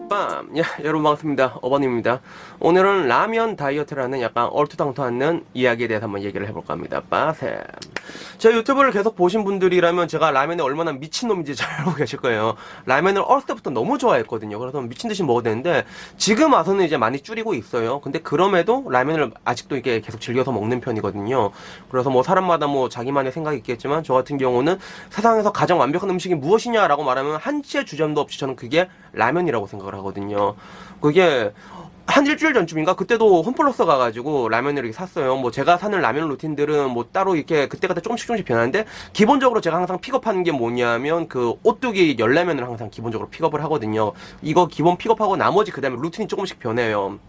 빰! 야, 여러분 반갑습니다. 어버님입니다. 오늘은 라면 다이어트라는 약간 얼토당토않는 이야기에 대해서 한번 얘기를 해볼까 합니다. 빠셈. 제 유튜브를 계속 보신 분들이라면 제가 라면에 얼마나 미친놈인지 잘 알고 계실 거예요. 라면을 어렸을 때부터 너무 좋아했거든요. 그래서 미친듯이 먹어야 되는데 지금 와서는 이제 많이 줄이고 있어요. 근데 그럼에도 라면을 아직도 이게 계속 즐겨서 먹는 편이거든요. 그래서 뭐 사람마다 뭐 자기만의 생각이 있겠지만 저 같은 경우는 세상에서 가장 완벽한 음식이 무엇이냐라고 말하면 한치의 주저함도 없이 저는 그게 라면이라고 생각을 하거든요. 그게 한 일주일 전쯤인가 그때도 홈플러스 가가지고 라면을 이렇게 샀어요. 뭐 제가 사는 라면 루틴들은 뭐 따로 이렇게 그때그때 조금씩 변하는데 기본적으로 제가 항상 픽업하는 게 뭐냐면 그 오뚜기 열라면을 항상 기본적으로 픽업을 하거든요. 이거 기본 픽업하고 나머지 그 다음에 루틴이 조금씩 변해요.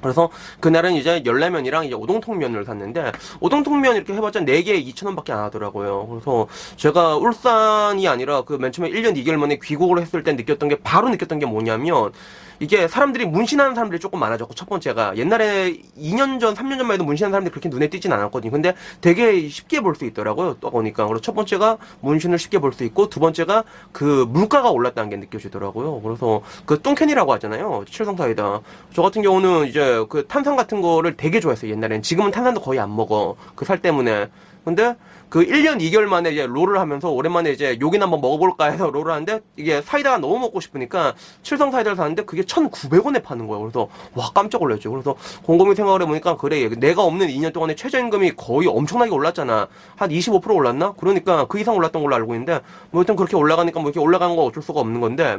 그래서 그날은 이제 열라면이랑 이제 오동통면을 샀는데 오동통면 이렇게 해봤자 4개에 2,000원밖에 안 하더라고요. 그래서 제가 울산이 아니라 그 맨 처음에 1년 2개월 만에 귀국을 했을 때 바로 느꼈던 게 뭐냐면 이게 사람들이 문신하는 사람들이 조금 많아졌고, 첫 번째가 옛날에 2년 전, 3년 전만 해도 문신하는 사람들이 그렇게 눈에 띄진 않았거든요. 근데 되게 쉽게 볼 수 있더라고요. 또 보니까. 그래서 첫 번째가 문신을 쉽게 볼 수 있고, 두 번째가 그 물가가 올랐다는 게 느껴지더라고요. 그래서 그 똥캔이라고 하잖아요. 칠성사이다. 저 같은 경우는 이제 그 탄산 같은 거를 되게 좋아했어요. 옛날엔. 지금은 탄산도 거의 안 먹어. 그 살 때문에. 근데 그 1년 2개월 만에 이제 롤을 하면서 오랜만에 이제 요긴 한번 먹어볼까 해서 롤을 하는데 이게 사이다가 너무 먹고 싶으니까 칠성 사이다를 사는데 그게 1,900원에 파는 거예요. 그래서 와 깜짝 놀랐죠. 그래서 곰곰이 생각을 해보니까 그래 내가 없는 2년 동안에 최저임금이 거의 엄청나게 올랐잖아. 한 25% 올랐나? 그러니까 그 이상 올랐던 걸로 알고 있는데 뭐 일단 그렇게 올라가니까 뭐 이렇게 올라간 거 어쩔 수가 없는 건데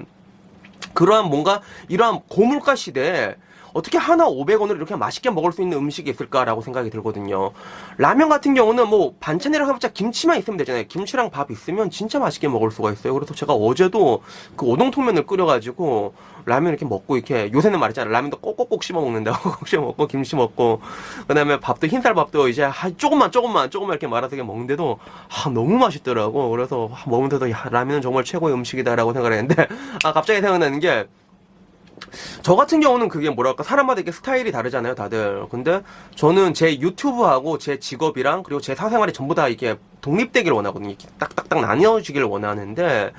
그러한 뭔가 이러한 고물가 시대에 어떻게 하나 500원으로 이렇게 맛있게 먹을 수 있는 음식이 있을까라고 생각이 들거든요. 라면 같은 경우는 뭐 반찬이라고 해봤자 김치만 있으면 되잖아요. 김치랑 밥 있으면 진짜 맛있게 먹을 수가 있어요. 그래서 제가 어제도 그 오동통면을 끓여가지고 라면 이렇게 먹고 이렇게 요새는 말했잖아요. 라면도 꼭꼭꼭 씹어 먹는다고 꼭 씹어 먹고 김치 먹고 그다음에 밥도 흰쌀밥도 이제 조금만 이렇게 말아서 이렇게 먹는데도 너무 맛있더라고. 그래서 먹으면서도 야, 라면은 정말 최고의 음식이다라고 생각을 했는데 갑자기 생각나는 게 저 같은 경우는 그게 뭐랄까 사람마다 이렇게 스타일이 다르잖아요 다들. 근데 저는 제 유튜브하고 제 직업이랑 그리고 제 사생활이 전부 다 이렇게 독립되기를 원하거든요. 이렇게 딱딱딱 나뉘어지기를 원하는데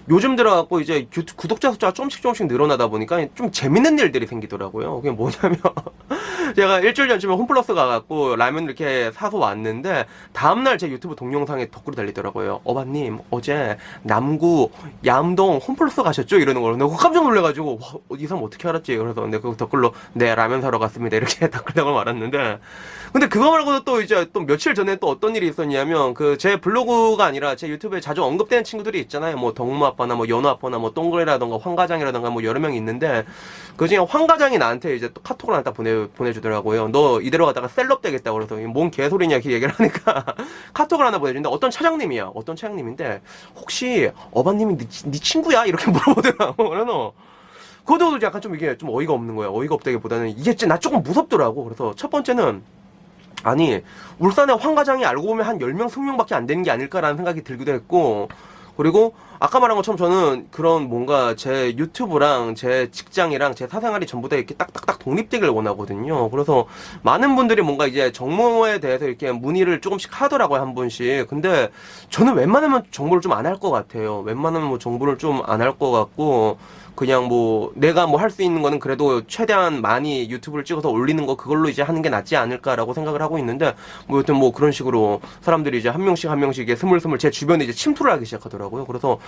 요즘 들어갖고 이제 구독자 숫자가 조금씩 늘어나다 보니까 좀 재밌는 일들이 생기더라고요. 그게 뭐냐면 제가 일주일 전쯤에 홈플러스 가갖고 라면 이렇게 사서 왔는데 다음날 제 유튜브 동영상에 댓글이 달리더라고요. 어바님 어제 남구 양동 홈플러스 가셨죠? 이러는 거예요. 내가 깜짝 놀래가지고 와, 이 사람 어떻게 알았지? 그래서 내가 그 댓글로 네 라면 사러 갔습니다 이렇게 댓글을 말았는데 근데 그거 말고도 또 이제 또 며칠 전에 또 어떤 일이 있었냐면 그 제 블로그가 아니라 제 유튜브에 자주 언급되는 친구들이 있잖아요. 뭐 덕무 아빠나 뭐 연우 아빠나 뭐 동글이라던가 황과장이라던가 뭐 여러 명이 있는데 그 중에 황과장이 나한테 이제 또 카톡을 하나 딱 보내주더라고요. 너 이대로 가다가 셀럽 되겠다. 그래서 뭔 개소리냐 이렇게 얘기를 하니까 카톡을 하나 보내주는데 어떤 차장님인데 혹시 어반님이 네 친구야? 이렇게 물어보더라고. 그래서 그것도 약간 좀 이게 좀 어이가 없는 거야. 어이가 없다기보다는 이게 진짜 나 조금 무섭더라고. 그래서 첫 번째는 아니 울산의 황과장이 알고 보면 한 10명 20명밖에 안 되는 게 아닐까라는 생각이 들기도 했고 그리고 아까 말한 것처럼 저는 그런 뭔가 제 유튜브랑 제 직장이랑 제 사생활이 전부 다 이렇게 딱딱딱 독립되길 원하거든요. 그래서 많은 분들이 뭔가 이제 정모에 대해서 이렇게 문의를 조금씩 하더라고요, 한 분씩. 근데 저는 웬만하면 정보를 좀 안 할 것 같아요. 웬만하면 뭐 정보를 좀 안 할 것 같고 그냥 뭐 내가 뭐 할 수 있는 거는 그래도 최대한 많이 유튜브를 찍어서 올리는 거 그걸로 이제 하는 게 낫지 않을까라고 생각을 하고 있는데 뭐 여튼 뭐 그런 식으로 사람들이 이제 한 명씩 이게 스물스물 제 주변에 이제 침투를 하기 시작하더라고요. 그래서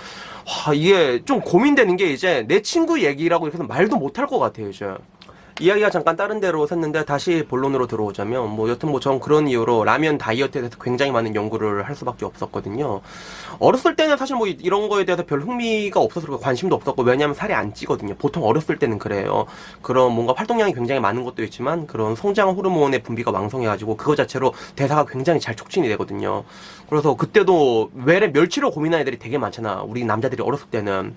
이게 좀 고민되는 게 이제 내 친구 얘기라고 이렇게 해서 말도 못 할 것 같아요, 이제. 이야기가 잠깐 다른 데로 샜는데 다시 본론으로 들어오자면 뭐 여튼 뭐 전 그런 이유로 라면 다이어트에 대해서 굉장히 많은 연구를 할 수밖에 없었거든요. 어렸을 때는 사실 뭐 이런 거에 대해서 별 흥미가 없어서 그렇고 관심도 없었고 왜냐하면 살이 안 찌거든요. 보통 어렸을 때는 그래요. 그런 뭔가 활동량이 굉장히 많은 것도 있지만 그런 성장 호르몬의 분비가 왕성해가지고 그거 자체로 대사가 굉장히 잘 촉진이 되거든요. 그래서 그때도 왜 멸치로 고민하는 애들이 되게 많잖아. 우리 남자들이 어렸을 때는.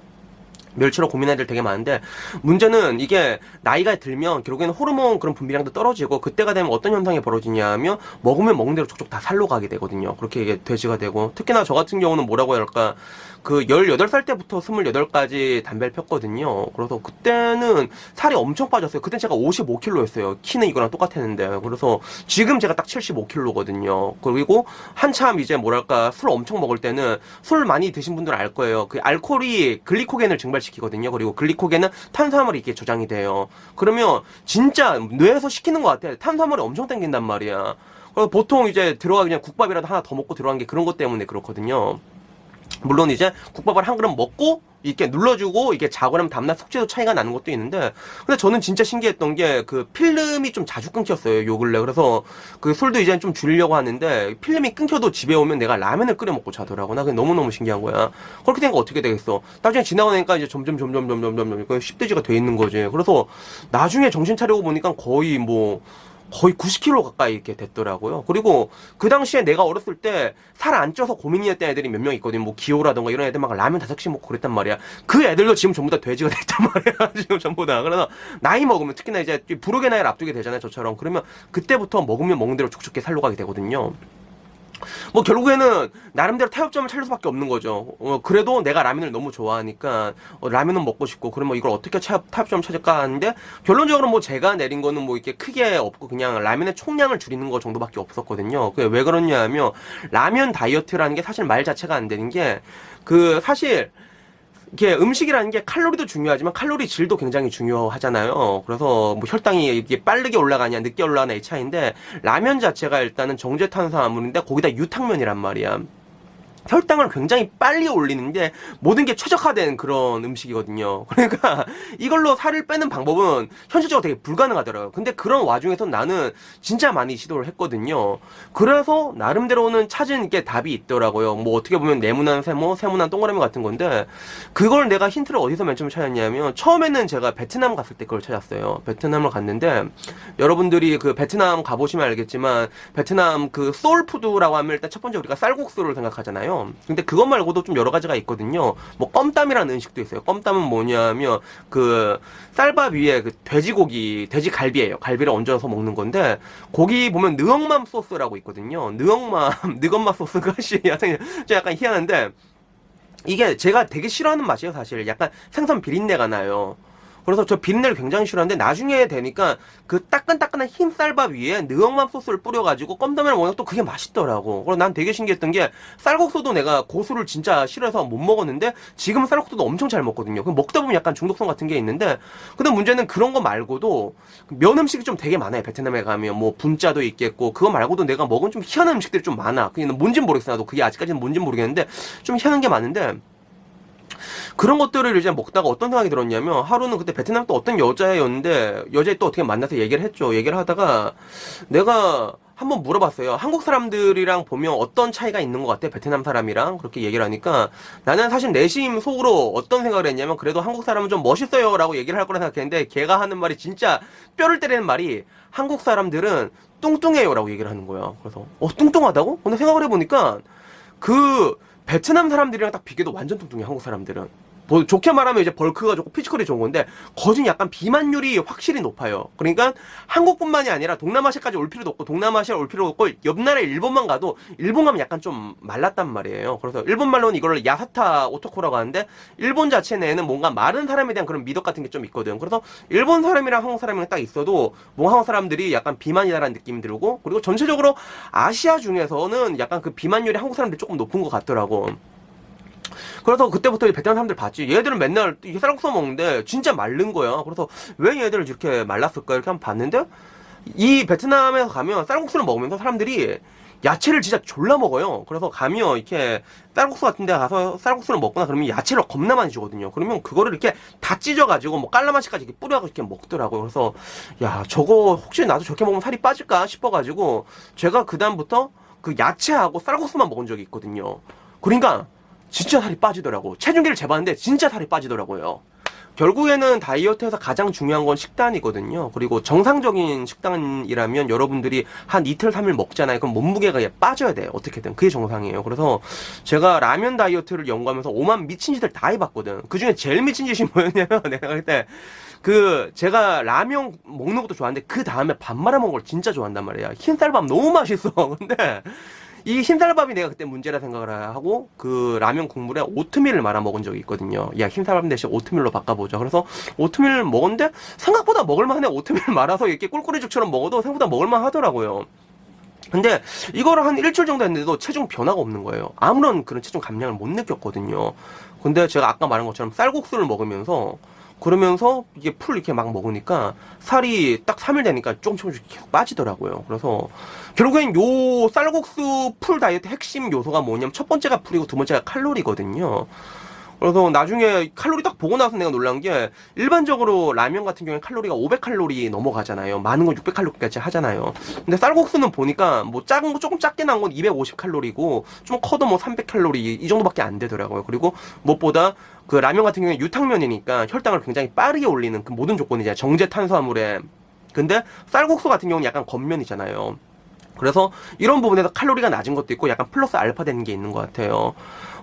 멸치로 고민할 애들 되게 많은데 문제는 이게 나이가 들면 결국에는 호르몬 그런 분비량도 떨어지고 그때가 되면 어떤 현상이 벌어지냐면 먹으면 먹는 대로 족족 다 살로 가게 되거든요. 그렇게 이게 돼지가 되고 특히나 저 같은 경우는 뭐라고 해야 할까 그 18살 때부터 28까지 담배를 폈거든요. 그래서 그때는 살이 엄청 빠졌어요. 그때 제가 55kg였어요. 키는 이거랑 똑같았는데. 그래서 지금 제가 딱 75kg거든요. 그리고 한참 이제 뭐랄까 술 엄청 먹을 때는 술 많이 드신 분들은 알 거예요. 그 알코올이 글리코겐을 증발시키거든요. 그리고 글리코겐은 탄수화물이 이렇게 저장이 돼요. 그러면 진짜 뇌에서 시키는 것 같아. 탄수화물이 엄청 땡긴단 말이야. 그래서 보통 이제 들어가 그냥 국밥이라도 하나 더 먹고 들어간 게 그런 것 때문에 그렇거든요. 물론 이제 국밥을 한 그릇 먹고 이렇게 눌러주고 이게 자고 나면 다음날 숙제도 차이가 나는 것도 있는데, 근데 저는 진짜 신기했던 게 그 필름이 좀 자주 끊겼어요, 요 근래. 그래서 그 술도 이제 좀 줄이려고 하는데 필름이 끊겨도 집에 오면 내가 라면을 끓여 먹고 자더라고. 나 그게 너무너무 신기한 거야. 그렇게 되니까 어떻게 되겠어? 나중에 지나고 나니까 이제 점점 10대지가 돼 있는 거지. 그래서 나중에 정신 차리고 보니까 거의 90kg 가까이 이렇게 됐더라고요. 그리고 그 당시에 내가 어렸을 때 살 안 쪄서 고민이었던 애들이 몇 명 있거든. 뭐 기호라던가 이런 애들 막 라면 5씩 먹고 그랬단 말이야. 그 애들도 지금 전부 다 돼지가 됐단 말이야. 지금 전부 다. 그래서 나이 먹으면 특히나 이제 부록의 나이를 앞두게 되잖아요. 저처럼. 그러면 그때부터 먹으면 먹는 대로 촉촉히 살로 가게 되거든요. 뭐 결국에는 나름대로 타협점을 찾을 수밖에 없는 거죠. 그래도 내가 라면을 너무 좋아하니까 라면은 먹고 싶고, 그러면 이걸 어떻게 타협점을 찾을까 하는데, 결론적으로 뭐 제가 내린 거는 뭐 이렇게 크게 없고 그냥 라면의 총량을 줄이는 거 정도밖에 없었거든요. 그게 왜 그러냐 하면 라면 다이어트라는 게 사실 말 자체가 안 되는 게, 그 사실 이게 음식이라는 게 칼로리도 중요하지만 칼로리 질도 굉장히 중요하잖아요. 그래서 뭐 혈당이 이게 빠르게 올라가냐 늦게 올라가냐의 차이인데, 라면 자체가 일단은 정제 탄수화물인데 거기다 유탕면이란 말이야. 혈당을 굉장히 빨리 올리는 게 모든 게 최적화된 그런 음식이거든요. 그러니까 이걸로 살을 빼는 방법은 현실적으로 되게 불가능하더라고요. 근데 그런 와중에서 나는 진짜 많이 시도를 했거든요. 그래서 나름대로는 찾은 게 답이 있더라고요. 뭐 어떻게 보면 네모난 세모, 세모난 동그라미 같은 건데, 그걸 내가 힌트를 어디서 맨 처음에 찾았냐면, 처음에는 제가 베트남 갔을 때 그걸 찾았어요. 베트남을 갔는데, 여러분들이 그 베트남 가보시면 알겠지만 베트남 그 소울푸드라고 하면 일단 첫 번째 우리가 쌀국수를 생각하잖아요. 근데 그것 말고도 좀 여러 가지가 있거든요. 뭐 껌땀이라는 음식도 있어요. 껌땀은 뭐냐면 그 쌀밥 위에 그 돼지갈비예요. 갈비를 얹어서 먹는 건데, 거기 보면 느엉맘 소스라고 있거든요. 느엉맘 소스가 약간 희한한데, 이게 제가 되게 싫어하는 맛이에요, 사실. 약간 생선 비린내가 나요. 그래서 저 비린내를 굉장히 싫어하는데, 나중에 되니까 그 따끈따끈한 흰 쌀밥 위에 느엉맘 소스를 뿌려가지고 껌담이랑 먹으면 또 그게 맛있더라고. 그래서 난 되게 신기했던 게, 쌀국수도 내가 고수를 진짜 싫어해서 못 먹었는데 지금은 쌀국수도 엄청 잘 먹거든요. 그럼 먹다 보면 약간 중독성 같은 게 있는데, 근데 문제는 그런 거 말고도 면 음식이 좀 되게 많아요. 베트남에 가면 뭐 분짜도 있겠고, 그거 말고도 내가 먹은 좀 희한한 음식들이 좀 많아. 그게 뭔진 모르겠어. 나도 그게 아직까지는 뭔진 모르겠는데 좀 희한한 게 많은데, 그런 것들을 이제 먹다가 어떤 생각이 들었냐면, 하루는 그때 베트남 또 어떤 여자였는데, 여자애 또 어떻게 만나서 얘기를 했죠. 얘기를 하다가 내가 한번 물어봤어요. 한국 사람들이랑 보면 어떤 차이가 있는 것 같아? 베트남 사람이랑. 그렇게 얘기를 하니까 나는 사실 내심 속으로 어떤 생각을 했냐면, 그래도 한국 사람은 좀 멋있어요 라고 얘기를 할 거라 생각했는데, 걔가 하는 말이 진짜 뼈를 때리는 말이, 한국 사람들은 뚱뚱해요 라고 얘기를 하는 거야. 그래서 뚱뚱하다고? 근데 생각을 해보니까 그 베트남 사람들이랑 딱 비교도 완전 뚱뚱해. 한국 사람들은 뭐 좋게 말하면 이제 벌크가 좋고 피지컬이 좋은 건데, 거진 약간 비만율이 확실히 높아요. 그러니까 한국뿐만이 아니라 동남아시아까지 올 필요도 없고, 동남아시아 올 필요도 없고, 옆나라에 일본만 가도, 일본 가면 약간 좀 말랐단 말이에요. 그래서 일본 말로는 이걸 야사타 오토코라고 하는데, 일본 자체 내에는 뭔가 마른 사람에 대한 그런 미덕 같은 게 좀 있거든. 그래서 일본 사람이랑 한국 사람이랑 딱 있어도 뭐 한국 사람들이 약간 비만이다라는 느낌이 들고, 그리고 전체적으로 아시아 중에서는 약간 그 비만율이 한국 사람들이 조금 높은 것 같더라고. 그래서 그때부터 베트남 사람들 봤지. 얘들은 맨날 이게 쌀국수 먹는데 진짜 마른 거야. 그래서 왜 얘들 이렇게 말랐을까 이렇게 한번 봤는데, 이 베트남에서 가면 쌀국수를 먹으면서 사람들이 야채를 진짜 졸라 먹어요. 그래서 가면 이렇게 쌀국수 같은 데 가서 쌀국수를 먹거나 그러면 야채를 겁나 많이 주거든요. 그러면 그거를 이렇게 다 찢어가지고 뭐 깔라맛이까지 이렇게 뿌려가지고 이렇게 먹더라고요. 그래서 야, 저거 혹시 나도 저렇게 먹으면 살이 빠질까 싶어가지고 제가 그다음부터 그 야채하고 쌀국수만 먹은 적이 있거든요. 그러니까 진짜 살이 빠지더라고. 체중계를 재봤는데 진짜 살이 빠지더라고요. 결국에는 다이어트에서 가장 중요한 건 식단이거든요. 그리고 정상적인 식단이라면 여러분들이 한 이틀, 3일 먹잖아요. 그럼 몸무게가 빠져야 돼요. 어떻게든. 그게 정상이에요. 그래서 제가 라면 다이어트를 연구하면서 오만 미친 짓을 다 해봤거든. 그 중에 제일 미친 짓이 뭐였냐면, 내가 그때 제가 라면 먹는 것도 좋아하는데 그 다음에 밥 말아 먹는 걸 진짜 좋아한단 말이야. 흰쌀밥 너무 맛있어. 근데 이 흰쌀밥이 내가 그때 문제라 생각을 하고 그 라면 국물에 오트밀을 말아 먹은 적이 있거든요. 야, 흰쌀밥 대신 오트밀로 바꿔보자. 그래서 오트밀을 먹었는데 생각보다 먹을만해. 오트밀 말아서 이렇게 꿀꿀이죽처럼 먹어도 생각보다 먹을만 하더라고요. 근데 이거를 한 일주일 정도 했는데도 체중 변화가 없는 거예요. 아무런 그런 체중 감량을 못 느꼈거든요. 근데 제가 아까 말한 것처럼 쌀국수를 먹으면서 그러면서 이게 풀 이렇게 막 먹으니까 살이 딱 3일 되니까 조금씩 계속 빠지더라고요. 그래서 결국엔 요 쌀국수 풀 다이어트 핵심 요소가 뭐냐면 첫 번째가 풀이고 두 번째가 칼로리거든요. 그래서 나중에 칼로리 딱 보고 나서 내가 놀란 게 일반적으로 라면 같은 경우에 칼로리가 500칼로리 넘어가잖아요. 많은 건 600칼로리까지 하잖아요. 근데 쌀국수는 보니까 뭐 작은 거 조금 작게 나온 건 250칼로리고 좀 커도 뭐 300칼로리 이 정도밖에 안 되더라고요. 그리고 무엇보다 그 라면 같은 경우에 유탕면이니까 혈당을 굉장히 빠르게 올리는 그 모든 조건이잖아요. 정제 탄수화물에. 근데 쌀국수 같은 경우는 약간 겉면이잖아요. 그래서 이런 부분에서 칼로리가 낮은 것도 있고 약간 플러스 알파 되는 게 있는 것 같아요.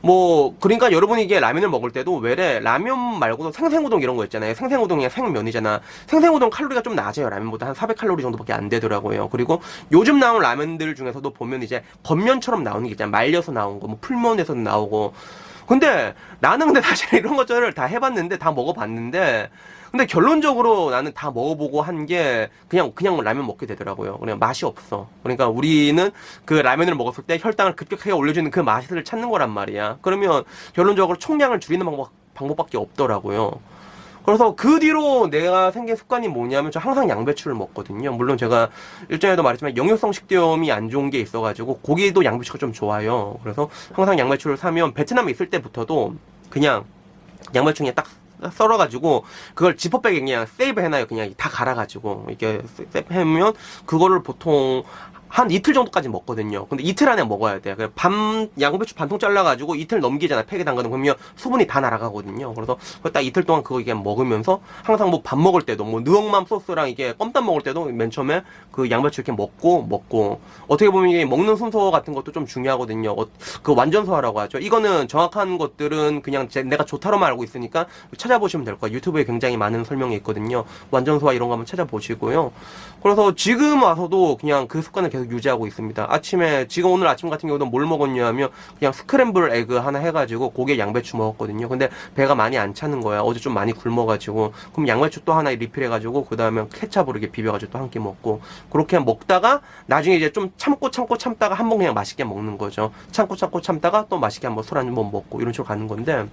뭐 그러니까 여러분이 이게 라면을 먹을 때도 왜래 라면 말고도 생생우동 이런 거 있잖아요. 생생우동이 생면이잖아. 생생우동 칼로리가 좀 낮아요. 라면보다 한 400칼로리 정도밖에 안 되더라고요. 그리고 요즘 나온 라면들 중에서도 보면 이제 겉면처럼 나오는 게 있잖아요. 말려서 나온 거, 뭐 풀면에서도 나오고. 근데 나는 근데 사실 이런 것들을 다 해봤는데 다 먹어봤는데 근데 결론적으로 나는 다 먹어보고 한 게 그냥 라면 먹게 되더라고요. 그냥 맛이 없어. 그러니까 우리는 그 라면을 먹었을 때 혈당을 급격하게 올려주는 그 맛을 찾는 거란 말이야. 그러면 결론적으로 총량을 줄이는 방법밖에 없더라고요. 그래서 그 뒤로 내가 생긴 습관이 뭐냐면 저 항상 양배추를 먹거든요. 물론 제가 일전에도 말했지만 영유성 식도염이 안 좋은 게 있어가지고 고기도 양배추가 좀 좋아요. 그래서 항상 양배추를 사면 베트남에 있을 때부터도 그냥 양배추 그냥 딱 썰어가지고 그걸 지퍼백에 그냥 세이브 해놔요. 그냥 다 갈아가지고 이렇게 세이브 해면 그거를 보통 한 이틀 정도까지 먹거든요. 근데 이틀 안에 먹어야 돼. 양배추 반통 잘라가지고 이틀 넘기잖아. 팩에 담가놓으면 그러면 수분이 다 날아가거든요. 그래서 딱 이틀 동안 그거 이게 먹으면서 항상 뭐 밥 먹을 때도 뭐 느엉맘 소스랑 이게 껌땀 먹을 때도 맨 처음에 그 양배추 이렇게 먹고 어떻게 보면 이게 먹는 순서 같은 것도 좀 중요하거든요. 그 완전소화라고 하죠. 이거는 정확한 것들은 그냥 내가 좋다로만 알고 있으니까 찾아보시면 될 거예요. 유튜브에 굉장히 많은 설명이 있거든요. 완전소화 이런 거 한번 찾아보시고요. 그래서 지금 와서도 그냥 그 습관을 계속 유지하고 있습니다. 아침에 지금 오늘 아침 같은 경우도 뭘 먹었냐 하면 그냥 스크램블 에그 하나 해가지고 고기에 양배추 먹었거든요. 근데 배가 많이 안 차는 거야. 어제 좀 많이 굶어가지고 그럼 양배추 또 하나 리필해가지고 그 다음에 케찹으로 이렇게 비벼가지고 또 한 끼 먹고 그렇게 먹다가 나중에 이제 좀 참다가 한번 그냥 맛있게 먹는 거죠. 참다가 또 맛있게 한번 술 한 번 먹고 이런 식으로 가는 건데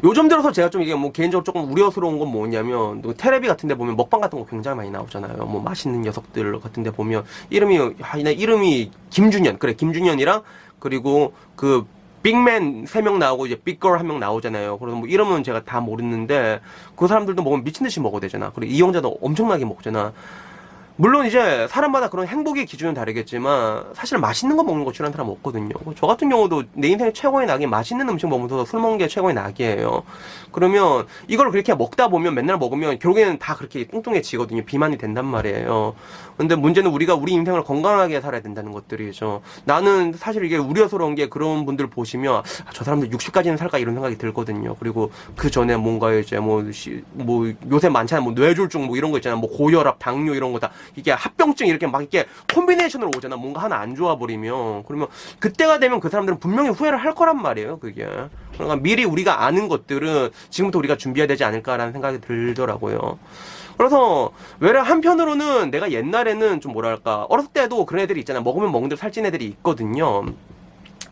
요즘 들어서 제가 좀 이게 뭐 개인적으로 조금 우려스러운 건 뭐냐면 테레비 같은 데 보면 먹방 같은 거 굉장히 많이 나오잖아요. 뭐 맛있는 녀석들 같은 데 보면 이름이 김준현. 그래, 김준현이랑 그리고 그 빅맨 3명 나오고 이제 빅걸 1명 나오잖아요. 그래서 뭐 이름은 제가 다 모르는데 그 사람들도 먹으면 미친 듯이 먹어야 되잖아. 그리고 이영자도 엄청나게 먹잖아. 물론 이제 사람마다 그런 행복의 기준은 다르겠지만 사실 맛있는 거 먹는 거 싫어하는 사람 없거든요. 저 같은 경우도 내 인생의 최고의 낙이 맛있는 음식 먹으면서 술 먹는 게 최고의 낙이에요. 그러면 이걸 그렇게 먹다 보면 맨날 먹으면 결국에는 다 그렇게 뚱뚱해지거든요. 비만이 된단 말이에요. 근데 문제는 우리가 우리 인생을 건강하게 살아야 된다는 것들이죠. 나는 사실 이게 우려스러운 게 그런 분들 보시면 저 사람들 60까지는 살까 이런 생각이 들거든요. 그리고 그 전에 뭔가 이제 뭐 요새 많잖아요. 뭐 뇌졸중 뭐 이런 거 있잖아요. 뭐 고혈압, 당뇨 이런 거 다 이게 합병증 이렇게 막 이렇게 콤비네이션으로 오잖아. 뭔가 하나 안 좋아 버리면 그러면 그때가 되면 그 사람들은 분명히 후회를 할 거란 말이에요. 그게 그러니까 미리 우리가 아는 것들은 지금부터 우리가 준비해야 되지 않을까라는 생각이 들더라고요. 그래서 외래 한편으로는 내가 옛날에는 좀 뭐랄까 어렸을 때도 그런 애들이 있잖아. 먹으면 먹는 대로 살찐 애들이 있거든요.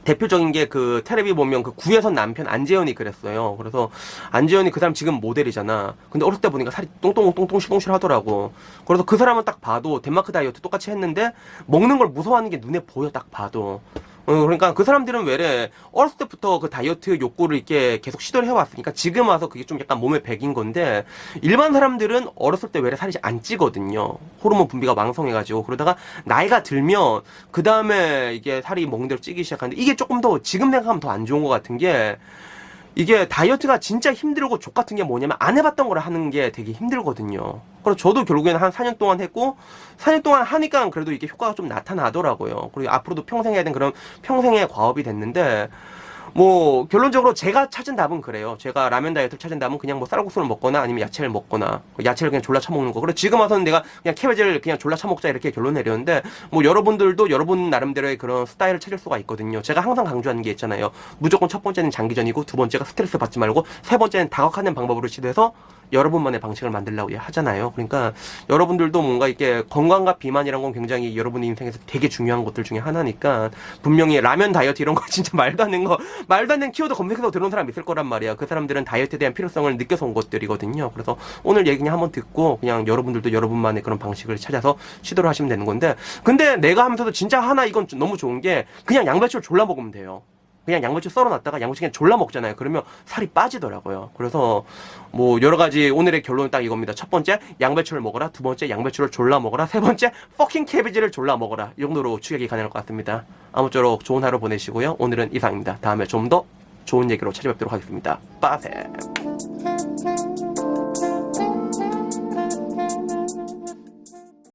대표적인 게 그 텔레비 보면 그 구혜선 남편 안재현이 그랬어요. 그래서 안재현이 그 사람 지금 모델이잖아. 근데 어렸을 때 보니까 살이 똥똥 시동실 하더라고. 그래서 그 사람은 딱 봐도 덴마크 다이어트 똑같이 했는데 먹는 걸 무서워하는 게 눈에 보여 딱 봐도. 그러니까 그 사람들은 왜래 어렸을 때부터 그 다이어트 욕구를 이렇게 계속 시도를 해왔으니까 지금 와서 그게 좀 약간 몸에 배긴 건데 일반 사람들은 어렸을 때 왜래 살이 안 찌거든요. 호르몬 분비가 왕성해가지고 그러다가 나이가 들면 그 다음에 이게 살이 먹는 대로 찌기 시작하는데 이게 조금 더 지금 생각하면 더 안 좋은 것 같은 게 이게 다이어트가 진짜 힘들고 족 같은 게 뭐냐면 안 해봤던 걸 하는 게 되게 힘들거든요. 그래서 저도 결국에는 한 4년 동안 했고 4년 동안 하니까 그래도 이게 효과가 좀 나타나더라고요. 그리고 앞으로도 평생 해야 되는 그런 평생의 과업이 됐는데 뭐 결론적으로 제가 찾은 답은 그래요. 제가 라면 다이어트를 찾은 답은 그냥 뭐 쌀국수를 먹거나 아니면 야채를 먹거나 야채를 그냥 졸라 처먹는 거. 그리고 지금 와서는 내가 그냥 캐베지를 그냥 졸라 처먹자 이렇게 결론 내렸는데 뭐 여러분들도 여러분 나름대로의 그런 스타일을 찾을 수가 있거든요. 제가 항상 강조하는 게 있잖아요. 무조건 첫 번째는 장기전이고 두 번째가 스트레스 받지 말고 세 번째는 다각화된 방법으로 시도해서 여러분만의 방식을 만들려고 하잖아요. 그러니까 여러분들도 뭔가 이렇게 건강과 비만이란 건 굉장히 여러분의 인생에서 되게 중요한 것들 중에 하나니까 분명히 라면 다이어트 이런 거 진짜 말도 안 되는 거 말도 안 되는 키워드 검색해서 들어온 사람 있을 거란 말이야. 그 사람들은 다이어트에 대한 필요성을 느껴서 온 것들이거든요. 그래서 오늘 얘기 그냥 한번 듣고 그냥 여러분들도 여러분만의 그런 방식을 찾아서 시도를 하시면 되는 건데 근데 내가 하면서도 진짜 하나 이건 너무 좋은 게 그냥 양배추를 졸라 먹으면 돼요. 그냥 양배추 썰어놨다가 양배추 그냥 졸라 먹잖아요. 그러면 살이 빠지더라고요. 그래서 뭐 여러 가지 오늘의 결론은 딱 이겁니다. 첫 번째 양배추를 먹어라. 두 번째 양배추를 졸라 먹어라. 세 번째 퍼킹 캐비지를 졸라 먹어라. 이 정도로 추격이 가능할 것 같습니다. 아무쪼록 좋은 하루 보내시고요. 오늘은 이상입니다. 다음에 좀 더 좋은 얘기로 찾아뵙도록 하겠습니다. 빠세.